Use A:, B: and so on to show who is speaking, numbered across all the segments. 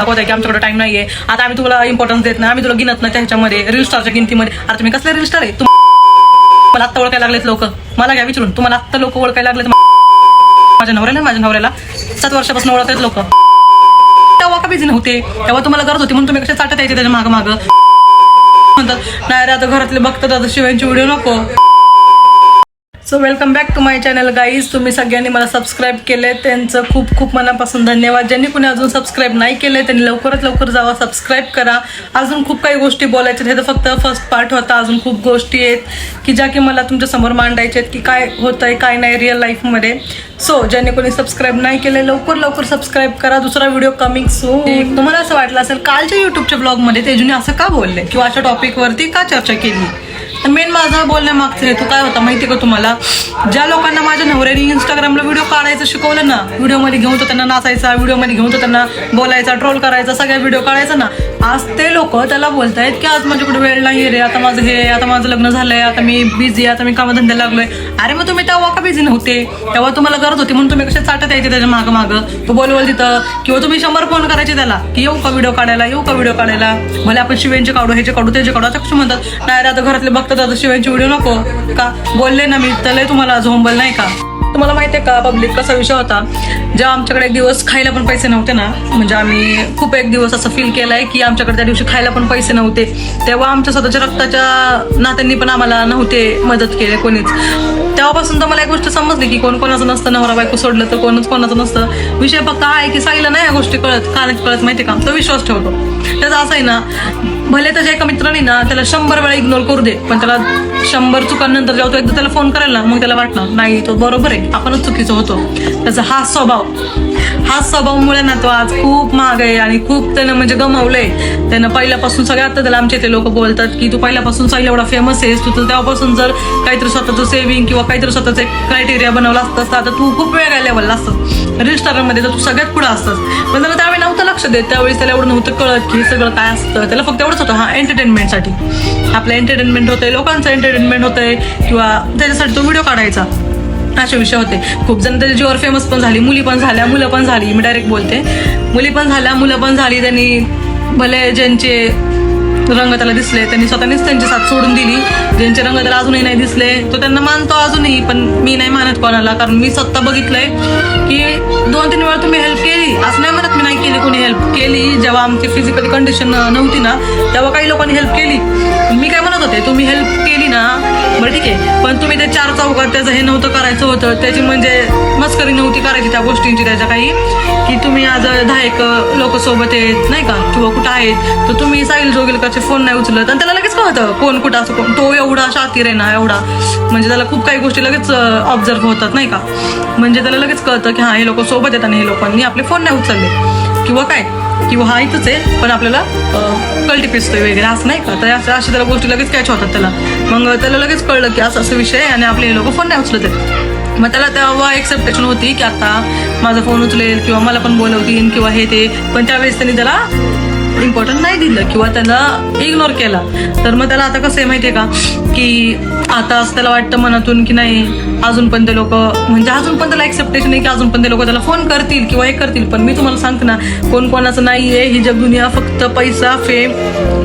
A: दाखवताय की आमच्याकडे टाइम नाहीये, आता आम्ही तुला इम्पॉर्टन्स देत नाही, आम्ही तुला गिनत नाही त्याच्यामध्ये रील स्टारच्या किमतीमध्ये. अरे तुम्ही कसले रील स्टार आहे? मला आत्ता ओळखायला लागलेत लोक. मला काय विचारून तुम्हाला आत्ता लोक ओळखायला लागलेत? माझ्या नवऱ्याला 7 वर्षापासून ओळखत लोक. तेव्हा का बिझी नव्हते, तेव्हा तुम्हाला गरज होती म्हणून तुम्ही कसे चाटत यायचे त्याच्या मागं म्हणतात नाही रे आता घरातले बघतात आता शिवायची व्हिडिओ नको. So welcome back to my channel guys. तुम्ही सगळ्यांनी मला सबस्क्राईब केले त्यांचं खूप खूप मनापासून धन्यवाद. ज्यांनी कोणी अजून सबस्क्राईब नाही केले त्यांनी लवकरात लवकर जावा, सबस्क्राईब करा. अजून खूप काही गोष्टी बोलायच्या, हे तर फक्त फर्स्ट पार्ट होता. अजून खूप गोष्टी आहेत की ज्या की मला तुमच्यासमोर मांडायच्या आहेत की काय होतंय काय नाही रिअल लाईफमध्ये. सो ज्यांनी कोणी सबस्क्राईब नाही केले लवकर सबस्क्राईब करा. दुसरा व्हिडिओ कमिंग सून. तुम्हाला असं वाटलं असेल कालच्या युट्यूबच्या ब्लॉगमध्ये तेजूने असं का बोलले किंवा अशा टॉपिकवरती का चर्चा केली, तर मेन माझा बोलण्यामागचा हेतू काय होता माहिती का तुम्हाला? ज्या लोकांना माझ्या नवऱ्याने इंस्टाग्रामला व्हिडिओ काढायचं शिकवलं ना, व्हिडिओमध्ये घेऊन तो त्यांना नाचायचा, व्हिडिओमध्ये घेऊन तो त्यांना बोलायचा, ट्रोल करायचा, सगळ्या व्हिडिओ काढायचा ना, आज ते लोक त्याला बोलतायत की आज माझ्याकडे वेळ नाही रे, आता माझं हे, आता माझं लग्न झालंय, आता मी बिझी, आता मी कामधंद्याला लागलोय. अरे मग तुम्ही तेव्हा का बिझी नव्हते? तेव्हा तुम्हाला गरज होती म्हणून तुम्ही कसे चाटत यायचे त्याच्या मागं तो बोलवल तिथं, किंवा तुम्ही 100 फोन करायचे त्याला की येऊ का व्हिडिओ काढायला, भले आपण शिवायचे काढू, ह्याचे काढू, त्याचे काढू. आता कसं म्हणतात नाही रे आता घरातले बघतात आता शिवायची व्हिडिओ नको का? बोलले ना मी त्याला तुम्हाला झोंबल नाही का? तुम्हाला माहिती आहे का पब्लिक कसा विषय होता? जेव्हा आमच्याकडे एक दिवस खायला पण पैसे नव्हते ना, म्हणजे आम्ही खूप एक दिवस असं फील केलंय की आमच्याकडे त्या दिवशी खायला पण पैसे नव्हते, तेव्हा आमच्या स्वतःच्या रक्ताच्या नात्यांनी पण आम्हाला नव्हते मदत केली कोणीच. तेव्हापासून तर मला एक गोष्ट समजली की कोण कोणाचं नसतं, नवरा बायको सोडलं तर कोणच कोणाचं नसतं. विषय फक्त आहे की साईला नाही या गोष्टी कळत माहिती का? तो विश्वास ठेवतो. त्याचा असं आहे ना, भले त्याच्या एका मित्राने ना त्याला 100 वेळा इग्नोर करू दे, पण त्याला 100 चुकांनंतर जेव्हा तो एकदा त्याला फोन करायला ना, मग त्याला वाटणार नाही तो बरोबर आहे, आपणच चुकीचं होतो. त्याचा हा स्वभावामुळे ना तो आज खूप महाग आहे आणि खूप त्यानं म्हणजे गमावलंय. त्यानं पहिल्यापासून सगळ्यात त्याला आमच्या इथे लोक बोलतात की तू पहिल्यापासून साईल एवढा फेमस आहेस, तू तेव्हापासून जर काहीतरी स्वतःचं सेव्हिंग किंवा काहीतरी स्वतःचं एक क्रायटेरिया बनवला असतं तर तू खूप वेगळ्या लेवलला असतं, रील स्टारमध्ये तर तू सगळ्यात पुढे असतंस. पण त्याला त्यावेळी नव्हतं लक्ष देत, त्यावेळेस त्याला एवढं नव्हतं कळत की सगळं काय असतं. त्याला फक्त एवढंच होतं हा एंटरटेनमेंटसाठी, आपलं एंटरटेनमेंट होतंय, लोकांचं एंटरटेनमेंट होतंय किंवा त्याच्यासाठी तो व्हिडिओ काढायचा, असे विषय होते. खूप जण त्याच्या जीवावर फेमस पण झाली, मुलं पण झाली, मी डायरेक्ट बोलते, मुलं पण झाली. त्यांनी भले ज्यांचे रंग त्याला दिसले त्यांनी स्वतःनेच त्यांची साथ सोडून दिली, ज्यांचे रंग त्याला अजूनही नाही दिसले तो त्यांना मानतो अजूनही, पण मी नाही मानत कोणाला, कारण मी स्वतः बघितलंय की 2-3 वेळा तुम्ही हेल्प केली, असं नाही म्हणत मी नाही केली, कोणी हेल्प केली. जेव्हा आमची फिजिकली कंडिशन नव्हती ना तेव्हा काही लोकांनी हेल्प केली. मी काय म्हणत होते, तुम्ही हेल्प केली ना बरं ठीक आहे, पण तुम्ही ते 4 चौकात त्याचं हे नव्हतं करायचं होतं, त्याची म्हणजे मस्करी नव्हती करायची त्या गोष्टींची, त्याच्या काही की तुम्ही आज 10 लोक सोबत आहेत नाही का किंवा कुठं आहेत, तर तुम्ही साईल जोगेलकरचे फोन नाही उचलत आणि त्याला लगेच कळतं कोण कुठं असं कोण. तो एवढा शातीर आहे ना, एवढा म्हणजे त्याला खूप काही गोष्टी लगेच ऑब्झर्व होतात नाही का, म्हणजे त्याला लगेच कळतं की हा हे लोक सोबत येतात आणि हे लोकांनी आपले फोन नाही उचलले किंवा हा इथंच आहे पण आपल्याला कळटी पिसतोय वगैरे असं नाही का. तर अशा त्याला गोष्टी लगेच कॅच होतात त्याला, मग त्याला लगेच कळलं की असं विषय आहे आणि आपले हे लोक फोन नाही उचलत आहेत. मग त्याला तेव्हा एक्सेप्टेशन होती की आता माझा फोन उचलेल किंवा मला पण बोलवतील किंवा हे ते, पण त्यावेळेस त्यांनी त्याला इम्पॉर्टंट नाही दिलं किंवा त्याला इग्नोर केला. तर मग त्याला आता कसं आहे माहितीये का की आता त्याला वाटतं मनातून की नाही अजून पण ते लोक म्हणजे अजून पण त्याला एक्सेप्टेशन आहे की अजून पण ते लोक त्याला फोन करतील किंवा हे करतील. पण मी तुम्हाला सांगते ना, कोण कोणाचं नाहीये ही जग दुनिया, फक्त पैसा फेम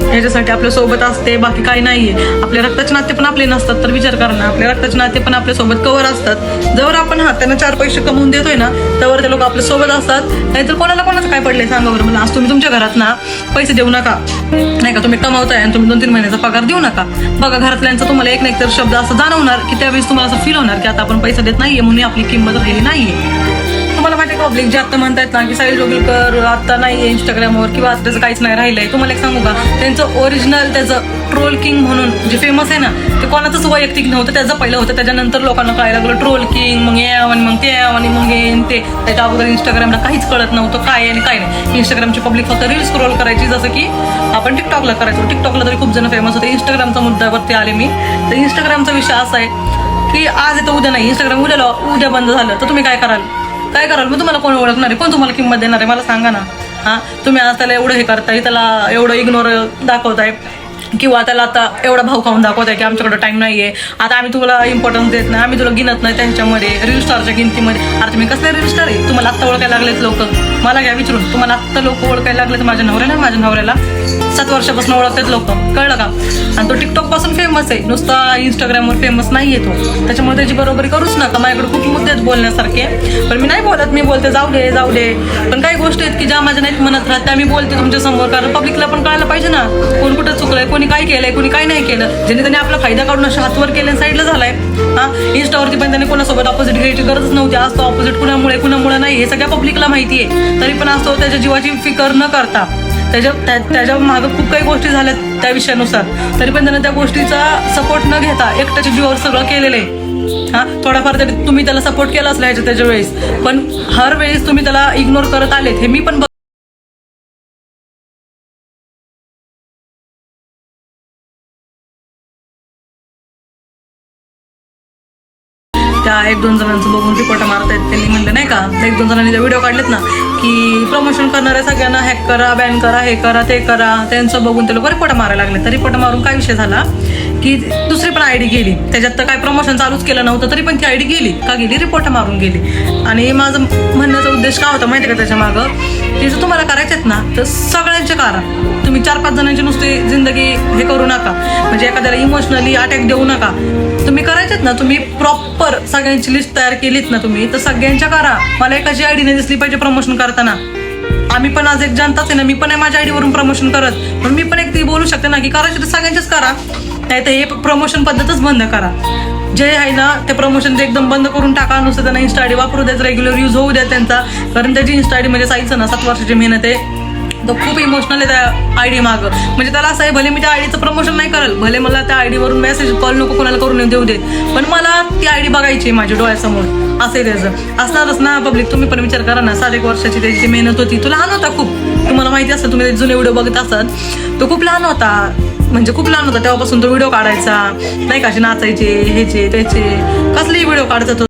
A: ह्याच्यासाठी आपल्या सोबत असते, बाकी काही नाहीये. आपल्या रक्ताचे नाते पण आपले नसतात, तर विचार करा ना, आपल्या रक्ताचे नाते पण आपल्या सोबत कवर असतात. जवळ आपण त्यांना 4 पैसे कमवून देतोय ना त्यावर ते लोक आपल्या सोबत असतात. नाहीतर कोणाचं काय पडलंय सांगा बरं मला. आज तुम्ही तुमच्या घरात ना पैसे देऊ नका नाही का, तुम्ही कमावताय आणि तुम्ही 2-3 महिन्याचा पगार देऊ नका. बघा घरातल्यांचा तुम्हाला एक तर शब्द असं जाणवणार की त्यावेळेस तुम्हाला असं फील होणार की आता आपण पैसा देत नाहीये म्हणून आपली किंमत राहिली नाहीये. तुम्हाला माहिती आहे पब्लिक जे आता म्हणतायत ना की साईल जोगेलकर आता नाहीये इंस्टाग्रामवर किंवा आता त्याचं काहीच नाही राहिलंय, तुम्हाला एक सांगू का, त्यांचं ओरिजिनल त्याचं ट्रोल किंग म्हणून जे फेमस आहे ना ते कोणाचंच वैयक्तिक नव्हतं, त्याचं पहिलं होतं. त्याच्यानंतर लोकांना कळायला लागलं ट्रोल किंग, मग हे आणि मग ते आणि मग हे ते. त्याच्या अगोदर इंस्टाग्रामला काहीच कळत नव्हतं काय आणि काय नाही. इंस्टाग्रामची पब्लिक फक्त रील स्क्रोल करायची, जसं की आपण टिकटॉकला करायचो. टिकटॉकला तरी खूप जण फेमस होते. इंस्टाग्रामचा मुद्द्यावरती आले मी. तर इंस्टाग्रामचा विषय असा आहे की आज येतं उद्या नाही. इंस्टाग्राम उद्या बंद झालं तर तुम्ही काय कराल? मग तुम्हाला कोण ओळखणार आहे, कोण तुम्हाला किंमत देणार आहे मला सांगा ना. हां तुम्ही आज त्याला एवढं हे करताय, त्याला एवढं इग्नोर दाखवताय किंवा त्याला आता एवढा भाव खाऊन दाखवताय की आमच्याकडे टाइम नाहीये, आता आम्ही तुला इम्पॉर्टन्स देत नाही, आम्ही तुला गिनत नाही त्याच्यामध्ये रील स्टारच्या किमतीमध्ये. अरे तुम्ही कसले रील स्टार आहे? तुम्हाला आत्ता ओळखायला लागलेत लोक. मला घ्या विचारून. तुम्हाला आत्ता लोक ओळखायला लागले तर माझ्या नवऱ्याला 7 वर्षापासून ओळखतात लोक, कळलं का? आणि तो टिकटॉक पासून फेमस आहे, नुसता इंस्टाग्रामवर फेमस नाहीये तो. त्याच्यामुळे त्याची बरोबरी करूच नका. माझ्याकडे खूप मुद्दे आहेत बोलण्यासारखे, पण मी नाही बोलत. मी बोलते जाऊ दे. पण काही गोष्टी आहेत की ज्या माझ्या नाहीत म्हणत राहत, त्या मी बोलते तुमच्या समोर. कारण पब्लिकला पण कळायला पाहिजे ना कोण कुठं चुकलंय, कोणी काय केलंय, कोणी काय नाही केलं. ज्याने त्याने आपला फायदा काढून अशा हातवर केले, साईडला झालाय. इंस्टावरती पण त्याने कोणासोबत ऑपोजिट घ्यायची गरजच नव्हती. आज तो ऑपोजिट कुणामुळे नाही हे सगळ्या पब्लिकला माहिती आहे. तरी पण आज तो त्याच्या जीवाची फिकर न करता त्याच्या मागं खूप काही गोष्टी झाल्यात त्या विषयानुसार, तरी पण त्यानं त्या गोष्टीचा सपोर्ट न घेता एकट्याच्या जीवावर सगळं केलेलं आहे. थोडाफार तरी तुम्ही त्याला सपोर्ट केला असला त्याच्या वेळेस, पण हर वेळेस तुम्ही त्याला इग्नोर करत आलेत हे मी पण त्या 1-2 जणांचं बघून रिपोर्ट मारतायत. त्यांनी म्हणलं नाही का, 1-2 जणांनी त्या व्हिडिओ काढलेत ना की प्रमोशन करणाऱ्या सगळ्यांना हॅक करा, बॅन करा, हे करा ते करा. त्यांचं बघून ते लोक रिपोर्ट मारायला लागले. तर रिपोर्ट मारून काय विषय झाला की दुसरी पण आयडी गेली. त्याच्यात तर काय प्रमोशन चालूच केलं नव्हतं, तरी पण ती आयडी गेली. का गेली? रिपोर्ट मारून गेली. आणि माझं म्हणण्याचा उद्देश काय होता माहिती का त्याच्या मागं, की जर तुम्हाला करायचेत ना तर सगळ्यांचे करा. तुम्ही 4-5 जणांची नुसती जिंदगी हे करू नका, म्हणजे एखाद्याला इमोशनली अटॅक देऊ नका. तुम्ही करायचेत ना, तुम्ही प्रॉपर सगळ्यांची लिस्ट तयार केलीत ना तुम्ही, तर सगळ्यांच्या करा. मला एकाची आयडी नाही दिसली पाहिजे प्रमोशन करताना. आम्ही पण आज एक जनताच आहे ना, मी पण आहे माझ्या आयडीवरून प्रमोशन करत, पण मी पण एक ती बोलू शकते ना की करायचे तर सगळ्यांचेच करा. नाही तर हे प्रमोशन पद्धतच बंद करा. जे आहे ना ते प्रमोशन एकदम बंद करून टाका. नुसतं त्यांना इन्स्टा आयडी वापरू द्यायचं, रेग्युलर यूज होऊ द्या त्यांचा. कारण त्याची इन्स्टा आयडी म्हणजे साईचं ना 7 वर्षाची मेहनत आहे. तो खूप इमोशनल आहे त्या आयडी मागं. म्हणजे त्याला असं आहे, भले मी त्या आयडीचं प्रमोशन नाही करेल, भले मला त्या आयडीवरून मेसेज कॉल नको कोणाला करून देऊ दे, पण मला ती आयडी बघायची माझ्या डोळ्यासमोर. असं आहे त्याचं. असणारच ना पब्लिक. तुम्ही पण विचार करा ना, 7-1 वर्षाची त्याची मेहनत होती. तो लहान होता खूप, तुम्हाला माहिती असतं, तुम्ही जुने व्हिडिओ बघत असाल. तो खूप लहान होता, म्हणजे खूप लहान होता तेव्हापासून तो व्हिडिओ काढायचा नाही का, असे नाचायचे ह्याचे त्याचे कसलेही व्हिडिओ काढत होता.